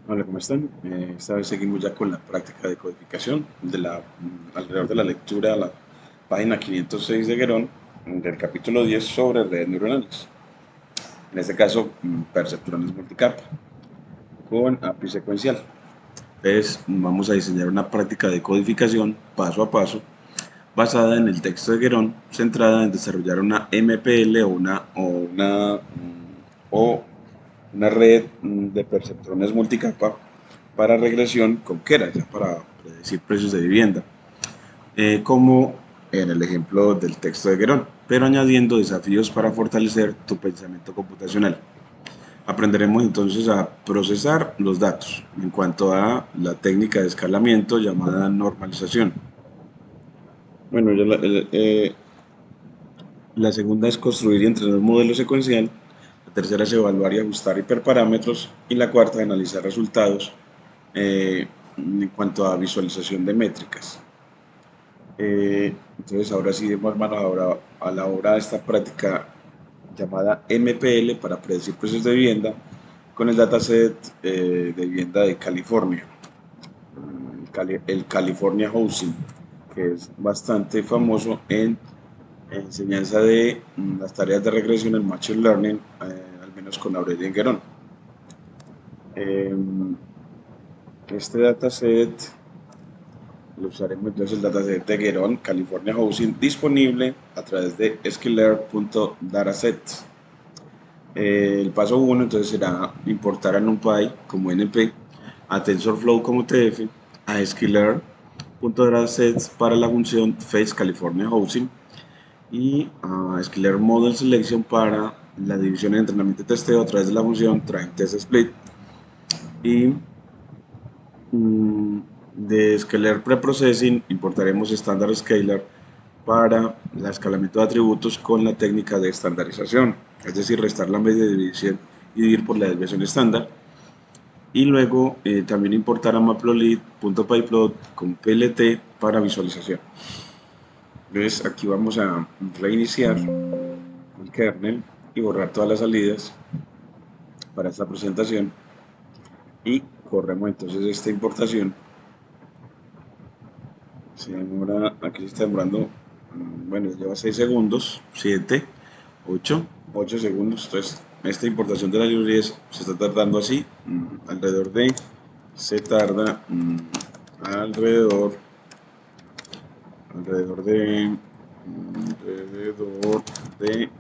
Hola, ¿cómo están? Esta vez seguimos ya con la práctica de codificación alrededor de la lectura a la página 506 de Guerón, del capítulo 10 sobre redes neuronales. En este caso, perceptrones multicapa con API secuencial. Entonces, vamos a diseñar una práctica de codificación paso a paso basada en el texto de Guerón, centrada en desarrollar una MPL o una red de perceptrones multicapa para regresión con Keras, ya para predecir precios de vivienda, como en el ejemplo del texto de Guerón, pero añadiendo desafíos para fortalecer tu pensamiento computacional. Aprenderemos entonces a procesar los datos en cuanto a la técnica de escalamiento llamada normalización. Bueno, la segunda es construir y entrenar un modelo secuencial. La tercera es evaluar y ajustar hiperparámetros. Y la cuarta, analizar resultados en cuanto a visualización de métricas. Entonces, ahora sí, demos manos a la obra de esta práctica llamada MPL para predecir precios de vivienda con el dataset de vivienda de California, el California Housing, que es bastante famoso en enseñanza de las tareas de regresión en Machine Learning, al menos con Aurelien Guerón. Este dataset lo usaremos entonces el dataset de Guerón, California Housing, disponible a través de sklearn.datasets. El paso 1 entonces será importar a NumPy como NP, a TensorFlow como TF, a sklearn.datasets para la función Face California Housing y a Sklearn Model Selection para la división de entrenamiento y testeo a través de la función TrainTestSplit y de Scalar Preprocessing importaremos estándar Scalar para el escalamiento de atributos con la técnica de estandarización, es decir, restar la media de división y dividir por la desviación estándar. Y luego también importar a matplotlib.pyplot con PLT para visualización. Entonces aquí vamos a reiniciar el kernel y borrar todas las salidas para esta presentación y corremos entonces esta importación. Se demora, aquí se está demorando, bueno, lleva 6 segundos, 7, 8 segundos. Entonces, esta importación de la librería se está tardando así, alrededor de, se tarda alrededor, alrededor de, alrededor de,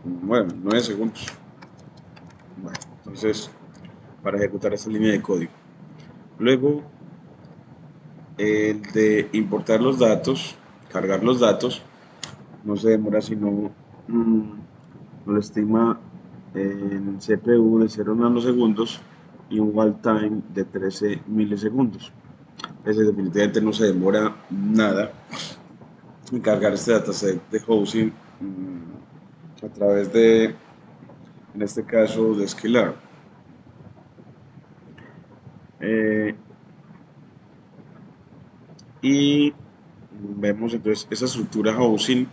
bueno, 9 segundos. Bueno, entonces, para ejecutar esta línea de código. Luego, el de importar los datos, cargar los datos, no se demora sino, lo estima en CPU de 0 nanosegundos y un wall time de 13 milisegundos. Entonces definitivamente no se demora nada en cargar este dataset de housing a través de, en este caso, de Scalar. Eh, y vemos entonces esa estructura housing,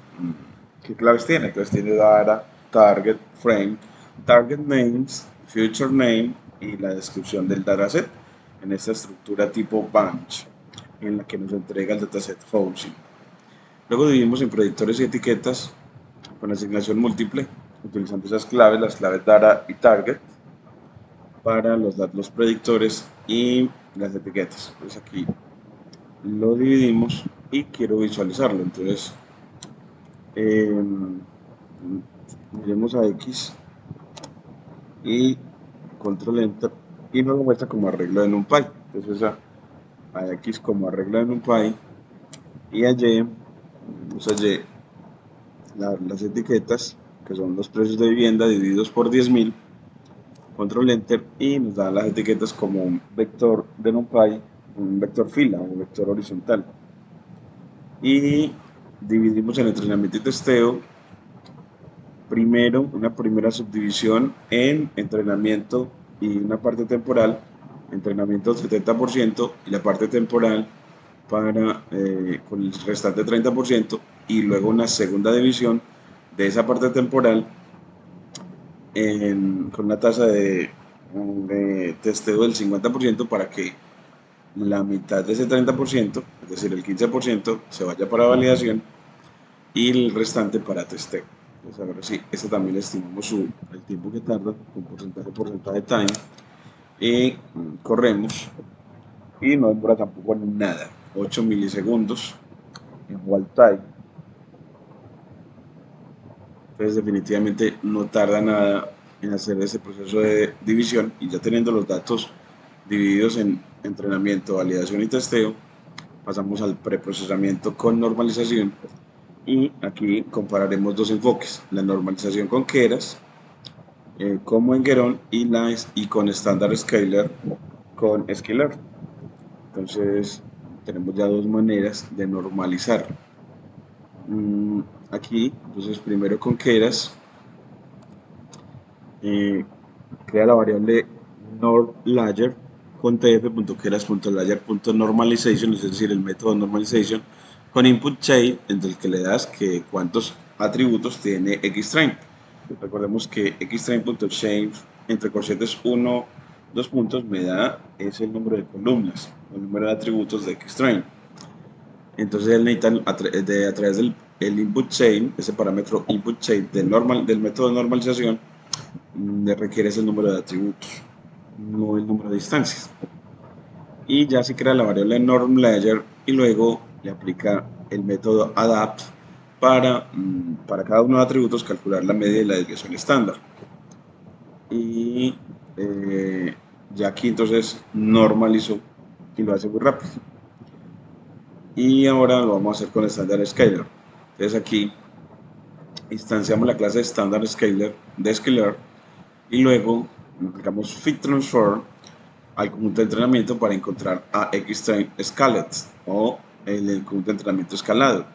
¿qué claves tiene? Entonces tiene data, target, frame, target names, future name y la descripción del dataset en esta estructura tipo bunch en la que nos entrega el dataset housing. Luego dividimos en predictores y etiquetas con asignación múltiple utilizando esas claves, las claves data y target para los predictores y las etiquetas. Entonces aquí lo dividimos y quiero visualizarlo. Entonces, miremos a X y control enter y nos lo muestra como arreglo de NumPy. Entonces a X como arreglo de NumPy y a Y, las etiquetas que son los precios de vivienda divididos por 10.000, control enter y nos da las etiquetas como un vector de NumPy, un vector fila o un vector horizontal. Y dividimos el entrenamiento y testeo primero, una primera subdivisión en entrenamiento y una parte temporal, entrenamiento 70% y la parte temporal para con el restante 30% y luego una segunda división de esa parte temporal con una tasa de de testeo del 50% para que la mitad de ese 30%, es decir, el 15%, se vaya para validación y el restante para testeo. Entonces, ahora sí, esto también le estimamos el tiempo que tarda con porcentaje time y corremos y no demora tampoco nada, 8 milisegundos en igual time. Entonces definitivamente no tarda nada en hacer ese proceso de división y ya teniendo los datos divididos en entrenamiento, validación y testeo, pasamos al preprocesamiento con normalización y aquí compararemos dos enfoques, la normalización con Keras como en Geron y con estándar scalar con Scalar. Entonces tenemos ya dos maneras de normalizar. Aquí, entonces primero con Keras, eh, crea la variable normLayer con tf.keras.layer.normalization, es decir, el método normalization, con input chain, entre el que le das que cuántos atributos tiene xtrain. Recordemos que xtrain.chain entre corchetes 1, 2 puntos me da es el número de columnas, el número de atributos de xtrain. Entonces él necesita a través del input chain, ese parámetro input chain del método de normalización, le requiere el número de atributos, no el número de instancias. Y ya se crea la variable normLayer y luego le aplica el método adapt para cada uno de los atributos calcular la media y la desviación estándar. Y ya aquí entonces normalizó y lo hace muy rápido. Y ahora lo vamos a hacer con estándar scalar. Entonces aquí instanciamos la clase estándar scalar de scalar y luego aplicamos fit transform al conjunto de entrenamiento para encontrar a xtrain scaled o el conjunto de entrenamiento escalado.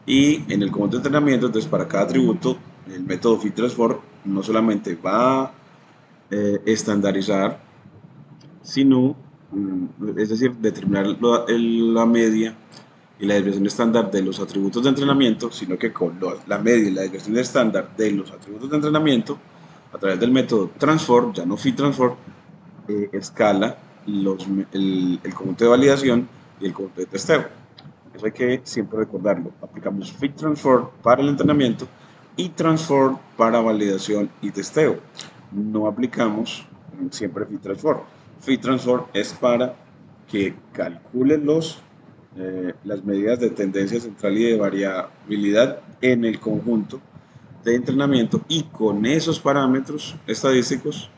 Y en el conjunto de entrenamiento, entonces para cada atributo, el método fit transform no solamente va a estandarizar, sino, es decir, determinar la media y la desviación estándar de los atributos de entrenamiento, sino que con la media y la desviación estándar de los atributos de entrenamiento, a través del método transform, ya no fit transform, escala el conjunto de validación y el conjunto de testeo. Eso hay que siempre recordarlo. Aplicamos fit transform para el entrenamiento y transform para validación y testeo. No aplicamos siempre fit transform. Fit transform es para que calcule las medidas de tendencia central y de variabilidad en el conjunto de entrenamiento y con esos parámetros estadísticos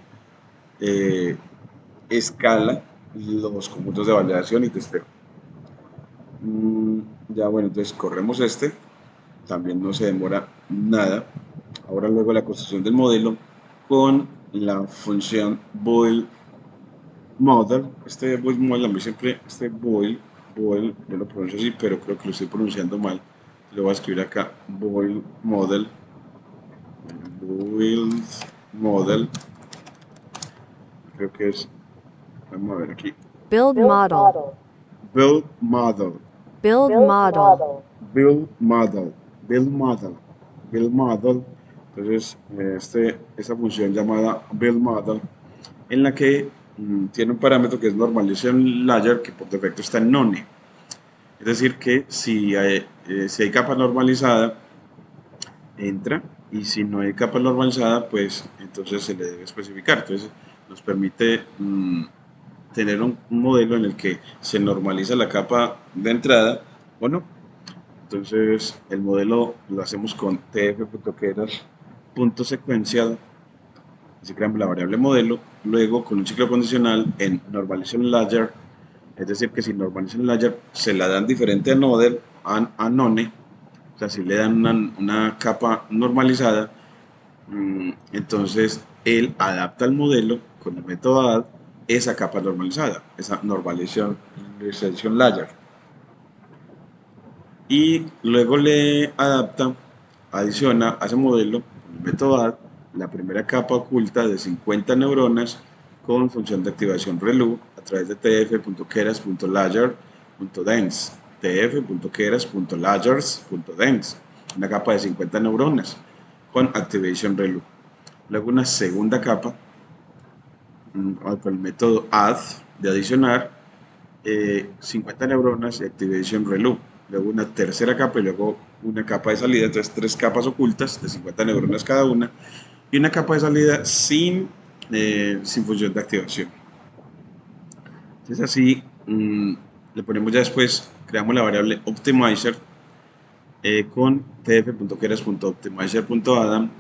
escala los conjuntos de validación y testeo. Ya bueno, entonces corremos también no se demora nada. Ahora luego la construcción del modelo con la función boil model. Boil model, a mí siempre boil, yo lo pronuncio así, pero creo que lo estoy pronunciando mal. Lo voy a escribir acá, boil model, creo que es, vamos a ver aquí. Build model. Build model. Build model. Build model. Build model. Build model. Entonces, esa función llamada build model, en la que tiene un parámetro que es normalization layer, que por defecto está en none. Es decir, que si hay capa normalizada, entra, y si no hay capa normalizada, pues entonces se le debe especificar. Entonces, nos permite tener un modelo en el que se normaliza la capa de entrada o no. Entonces el modelo lo hacemos con tf.keras.sequential, así creamos la variable modelo, luego con un ciclo condicional en normalization layer, es decir que si normalization layer se la dan diferente al model, a none, o sea si le dan una capa normalizada, entonces él adapta el modelo con el método add esa capa normalizada, esa normalization layer, y luego le adapta, adiciona a ese modelo con el método add la primera capa oculta de 50 neuronas con función de activación ReLU a través de tf.keras.layer.dense, tf.keras.layers.dense, una capa de 50 neuronas con activation ReLU. Luego una segunda capa con el método add, de adicionar 50 neuronas y activation reloop, luego una tercera capa y luego una capa de salida, entonces 3 capas ocultas de 50 neuronas cada una y una capa de salida sin función de activación. Entonces así le ponemos ya después, creamos la variable optimizer con tf.keras.optimizer.adam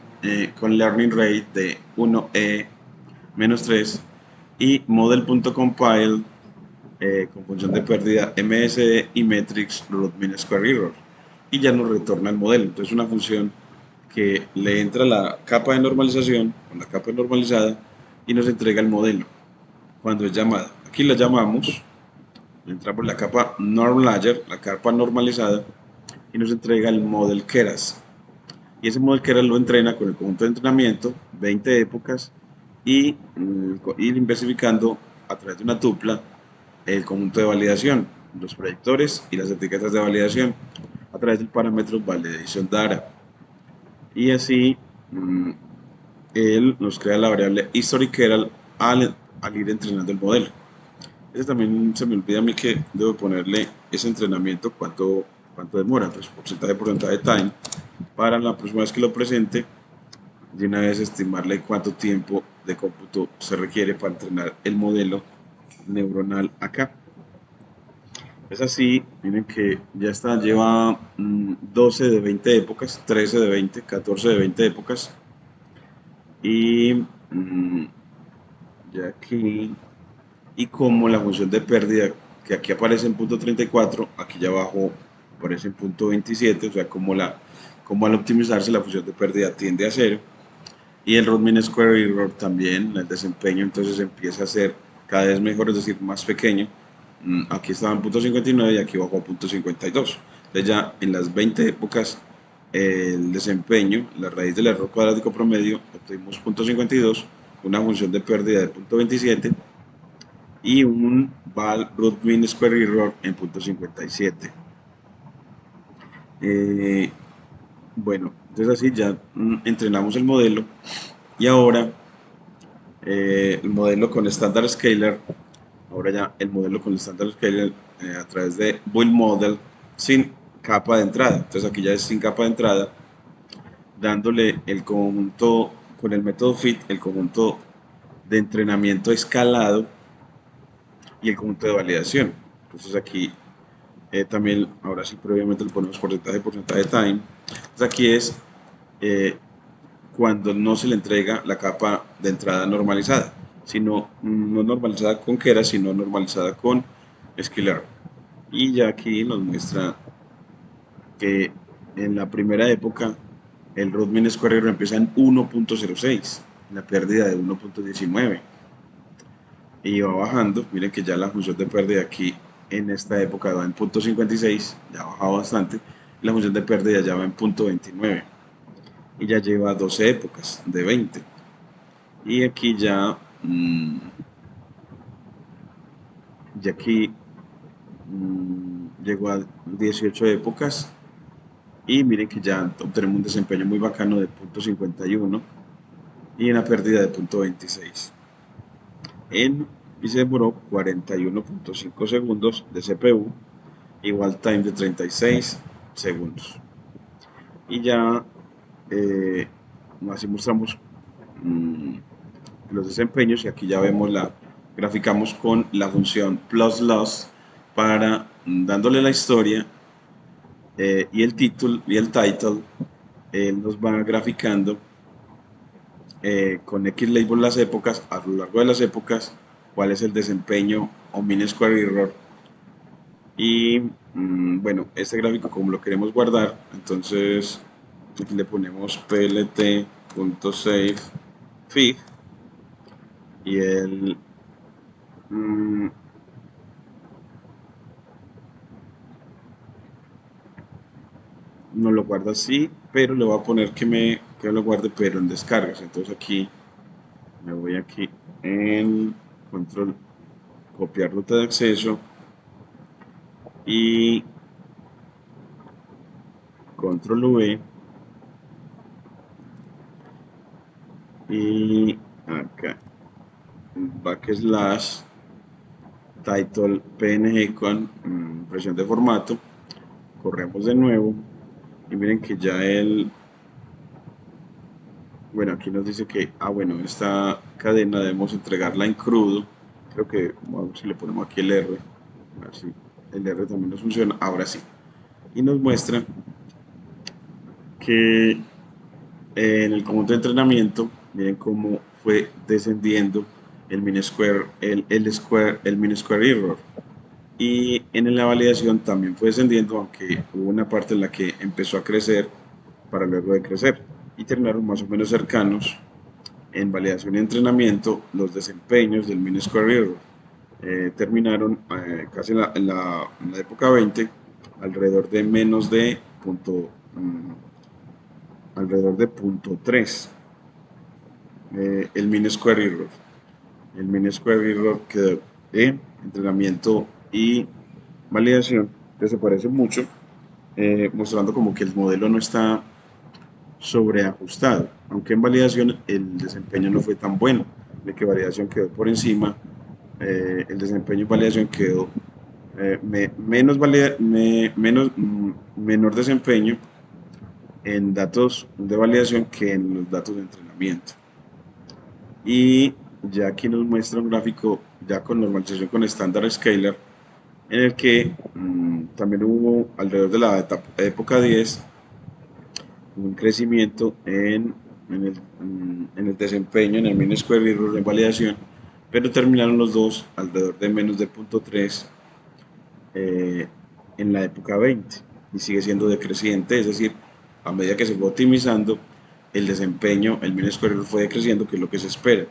con learning rate de 1e-3 y model.compile con función de pérdida MSE y metrics root mean square error y ya nos retorna el modelo. Entonces una función que le entra la capa de normalización con la capa normalizada y nos entrega el modelo cuando es llamada. Aquí la llamamos, le entramos la capa normalizer, la capa normalizada y nos entrega el model Keras. Y ese model Keras lo entrena con el conjunto de entrenamiento, 20 épocas y ir inversificando a través de una tupla el conjunto de validación, los proyectores y las etiquetas de validación a través del parámetro validation data. Y así él nos crea la variable historical al ir entrenando el modelo. Ese también se me olvida a mí que debo ponerle ese entrenamiento, cuánto demora, pues porcentaje de time, para la próxima vez que lo presente, de una vez estimarle cuánto tiempo de cómputo se requiere para entrenar el modelo neuronal acá. Es así, miren que ya está, lleva 12 de 20 épocas, 13 de 20, 14 de 20 épocas. Y ya aquí, y como la función de pérdida que aquí aparece en punto 34, aquí ya abajo aparece en punto 27, o sea, como al optimizarse la función de pérdida tiende a 0. Y el root mean square error también, el desempeño entonces empieza a ser cada vez mejor, es decir, más pequeño. Aquí estaba en punto 59 y aquí bajó a punto 52. Entonces ya en las 20 épocas el desempeño, la raíz del error cuadrático promedio, obtuvimos punto 52, una función de pérdida de punto 27 y un val root mean square error en punto 57. Bueno, entonces así ya entrenamos el modelo y ahora el modelo con estándar scalar, ahora ya el modelo con estándar scalar a través de build model sin capa de entrada. Entonces aquí ya es sin capa de entrada, dándole el conjunto con el método fit, el conjunto de entrenamiento escalado y el conjunto de validación. Entonces aquí también, ahora sí, previamente le ponemos porcentaje de time. Entonces aquí es cuando no se le entrega la capa de entrada normalizada, sino no normalizada con Keras, sino normalizada con Scalar. Y ya aquí nos muestra que en la primera época el root mean square error empieza en 1.06, la pérdida de 1.19 y va bajando. Miren que ya la función de pérdida aquí en esta época va en 0.56, ya ha bajado bastante. La función de pérdida ya va en 0.29 y ya lleva 12 épocas de 20. Y aquí ya aquí llegó a 18 épocas y miren que ya obtenemos un desempeño muy bacano de 0.51 y una pérdida de 0.26 y se demoró 41.5 segundos de CPU, igual time de 36 segundos. Y ya así mostramos los desempeños y aquí ya vemos graficamos con la función plus loss para dándole la historia y el título y el title. Él nos va graficando con X label las épocas, a lo largo de las épocas, cuál es el desempeño o mean square error. Y bueno, este gráfico como lo queremos guardar, entonces aquí le ponemos plt.savefig y él no lo guarda así, pero le voy a poner que lo guarde pero en descargas. Entonces aquí me voy aquí en control, copiar ruta de acceso y control V y acá backslash title png con presión de formato, corremos de nuevo y miren que ya bueno, aquí nos dice que, bueno, esta cadena debemos entregarla en crudo. Creo que, vamos a ver si le ponemos aquí el R, a ver si el R también nos funciona, ahora sí. Y nos muestra que en el conjunto de entrenamiento, miren cómo fue descendiendo el mean square, el mean square error. Y en la validación también fue descendiendo, aunque hubo una parte en la que empezó a crecer para luego decrecer. Y terminaron más o menos cercanos en validación y entrenamiento los desempeños del mean square error. Terminaron casi en la época 20 alrededor de menos de alrededor de punto 3 el mean square error. El mean square error quedó en entrenamiento y validación, que se parece mucho, mostrando como que el modelo no está sobreajustado, aunque en validación el desempeño no fue tan bueno, de que validación quedó por encima, el desempeño en validación quedó menor desempeño en datos de validación que en los datos de entrenamiento. Y ya aquí nos muestra un gráfico ya con normalización con estándar scalar, en el que también hubo alrededor de la época 10 un crecimiento en el desempeño, en el mean square error en validación, pero terminaron los dos alrededor de menos de 0.3 en la época 20 y sigue siendo decreciente, es decir, a medida que se fue optimizando el desempeño, el mean square error fue decreciendo, que es lo que se espera.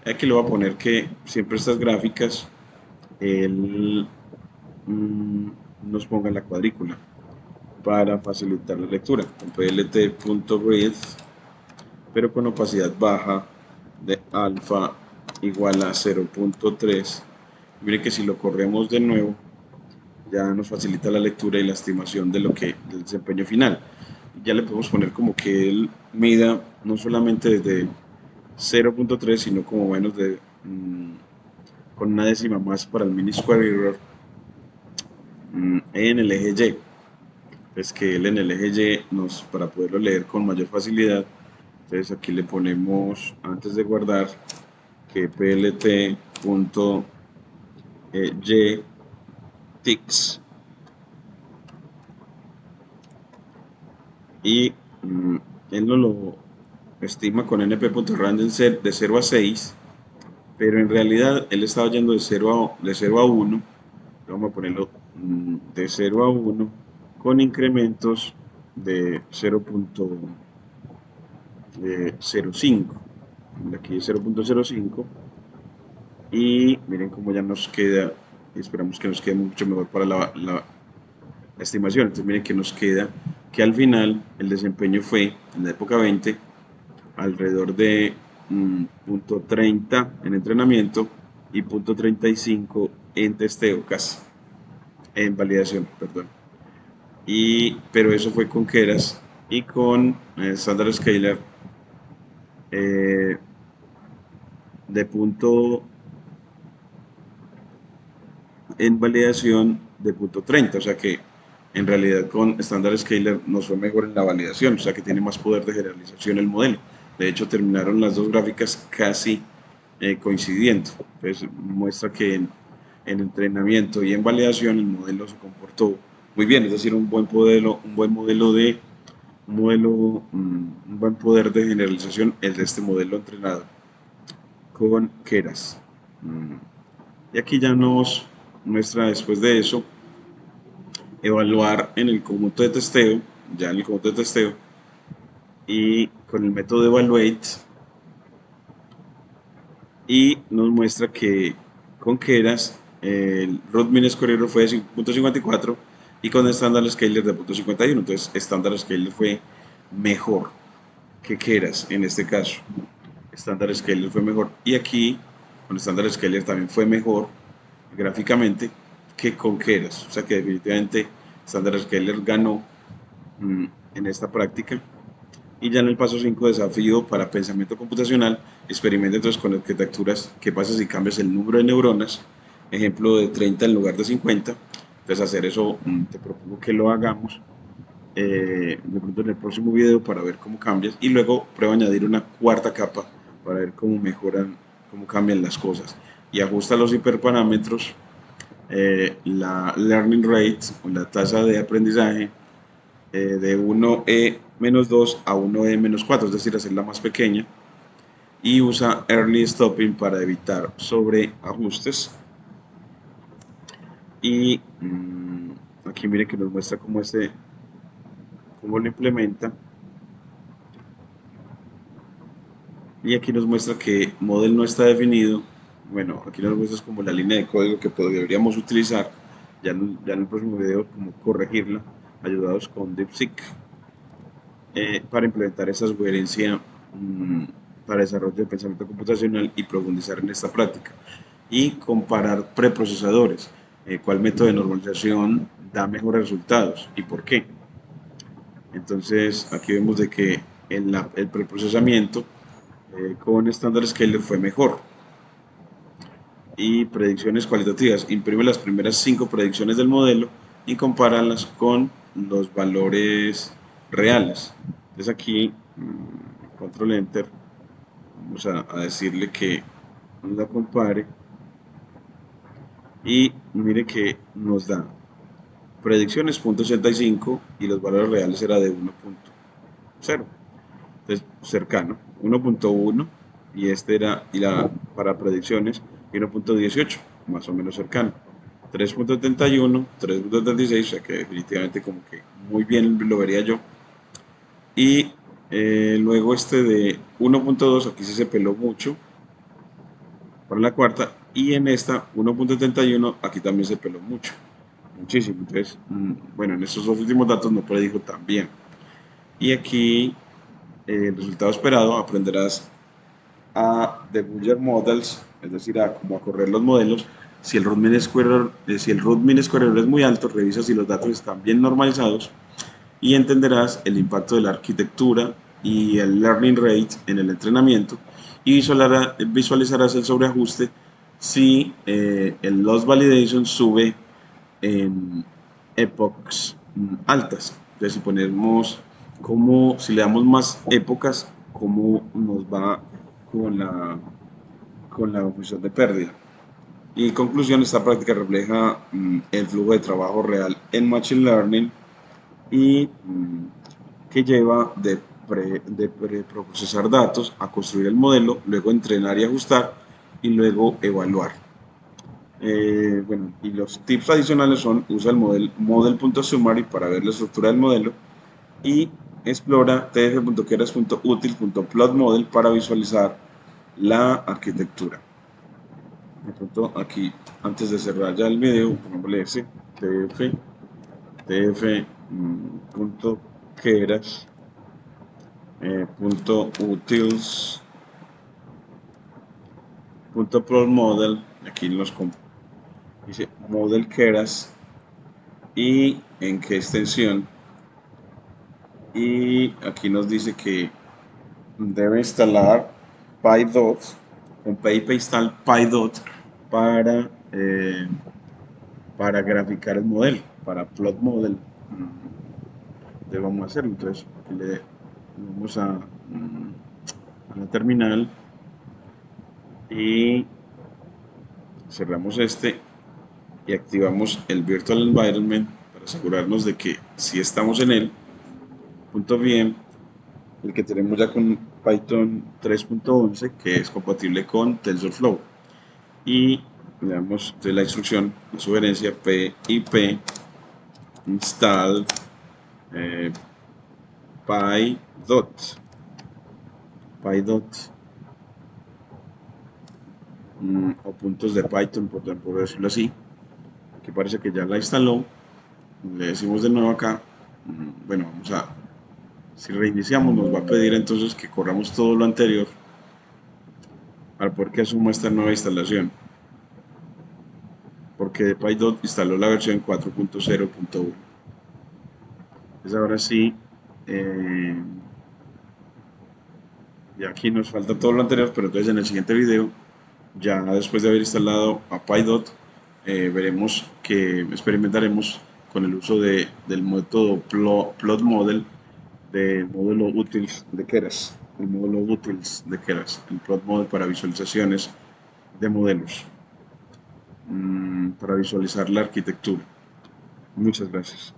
Aquí le voy a poner que siempre estas gráficas él nos ponga en la cuadrícula para facilitar la lectura con plt.read, pero con opacidad baja de alfa igual a 0.3. Mire que si lo corremos de nuevo ya nos facilita la lectura y la estimación de del desempeño final. Ya le podemos poner como que él mida no solamente desde 0.3 sino como menos de con una décima más para el mean square error en el eje Y. Es que él en el eje Y para poderlo leer con mayor facilidad, entonces aquí le ponemos antes de guardar que plt.y ticks y él no lo estima con np.random de 0 a 6, pero en realidad él estaba yendo de 0 a 1, vamos a ponerlo de 0 a 1 con incrementos de 0.05, aquí 0.05, y miren cómo ya nos queda, y esperamos que nos quede mucho mejor para la estimación. Entonces miren que nos queda que al final el desempeño fue en la época 20 alrededor de punto 30 en entrenamiento y punto 35 en testeo, casi en validación, perdón. Pero eso fue con Keras y con Standard Scalar de punto en validación de punto 30, o sea que en realidad con Standard Scalar nos fue mejor en la validación, o sea que tiene más poder de generalización el modelo. De hecho terminaron las dos gráficas casi coincidiendo, entonces muestra que en entrenamiento y en validación el modelo se comportó muy bien, es decir, un buen modelo, un buen poder de generalización el de este modelo entrenado con Keras. Y aquí ya nos muestra después de eso evaluar en el conjunto de testeo, ya en el conjunto de testeo, y con el método de evaluate, y nos muestra que con Keras el root mean square error fue de 5.54 y con Standard Scalar de 0.51. Entonces Standard Scalar fue mejor que Keras en este caso. Standard Scalar fue mejor, y aquí con Standard Scalar también fue mejor gráficamente que con Keras, o sea que definitivamente Standard Scalar ganó en esta práctica Y ya en el paso 5, desafío para pensamiento computacional, experimenta entonces con arquitecturas. ¿Qué pasa si cambias el número de neuronas? Ejemplo de 30 en lugar de 50. Entonces hacer eso, te propongo que lo hagamos de pronto en el próximo video para ver cómo cambias. Y luego prueba a añadir una cuarta capa para ver cómo mejoran, cómo cambian las cosas. Y ajusta los hiperparámetros, la learning rate o la tasa de aprendizaje de 1E-2 a 1E-4, es decir, hacerla más pequeña, y usa early stopping para evitar sobreajustes. Y aquí mire que nos muestra cómo lo implementa, y aquí nos muestra que model no está definido. Bueno, aquí nos muestra como la línea de código que deberíamos utilizar ya en el próximo video, como corregirla, ayudados con DeepSeek. Para implementar esa sugerencia para desarrollo de pensamiento computacional y profundizar en esta práctica. Y comparar preprocesadores. ¿Cuál método de normalización da mejores resultados y por qué? Entonces, aquí vemos de que el preprocesamiento con estándar Scale fue mejor. Y predicciones cualitativas. Imprime las primeras 5 predicciones del modelo y compáralas con los valores reales. Entonces aquí, control enter, vamos a decirle que la compare, y mire que nos da predicciones .85 y los valores reales era de 1.0. Entonces cercano, 1.1, y este era para predicciones, y 1.18, más o menos cercano. 3.71, 3.36, o sea que definitivamente como que muy bien lo vería yo. Y luego este de 1.2, aquí sí se peló mucho para la cuarta, y en esta 1.71 aquí también se peló mucho, muchísimo. Entonces, bueno, en estos dos últimos datos no predijo tan bien. Y aquí el resultado esperado, aprenderás a debugger models, es decir, a cómo a correr los modelos. Si el root mean square error, es muy alto, revisa si los datos están bien normalizados, y entenderás el impacto de la arquitectura y el learning rate en el entrenamiento, y visualizarás el sobreajuste si el loss validation sube en épocas altas. Entonces, si ponemos si le damos más épocas, cómo nos va con la función de pérdida. Y en conclusión, esta práctica refleja el flujo de trabajo real en Machine Learning, y que lleva de preprocesar datos a construir el modelo, luego entrenar y ajustar, y luego evaluar. Bueno, y los tips adicionales son: usa el model.summary para ver la estructura del modelo, y explora tf.keras.util.plotModel para visualizar la arquitectura. De pronto aquí, antes de cerrar ya el video, pongámosle ese tf.keras .utils.plotModel. Aquí nos dice model keras y en qué extensión, y aquí nos dice que debe instalar PyDot, con PyP install PyDot para graficar el modelo, para plot model. Entonces vamos a hacerlo. Entonces vamos a la terminal y cerramos este y activamos el Virtual Environment para asegurarnos de que si estamos en él. Punto bien, el que tenemos ya con Python 3.11, que es compatible con TensorFlow. Y le damos de la instrucción, la sugerencia pip install PyDot o puntos de Python, por decirlo así, que parece que ya la instaló. Le decimos de nuevo acá, bueno, si reiniciamos nos va a pedir entonces que corramos todo lo anterior para poder que asuma esta nueva instalación, porque de PyDot instaló la versión 4.0.1. Entonces ahora sí, Y aquí nos falta todo lo anterior, pero entonces en el siguiente video, ya después de haber instalado a PyDot, veremos que experimentaremos con el uso del método plot model del módulo utils de Keras, el módulo utils de Keras, el plot model para visualizaciones de modelos, para visualizar la arquitectura. Muchas gracias.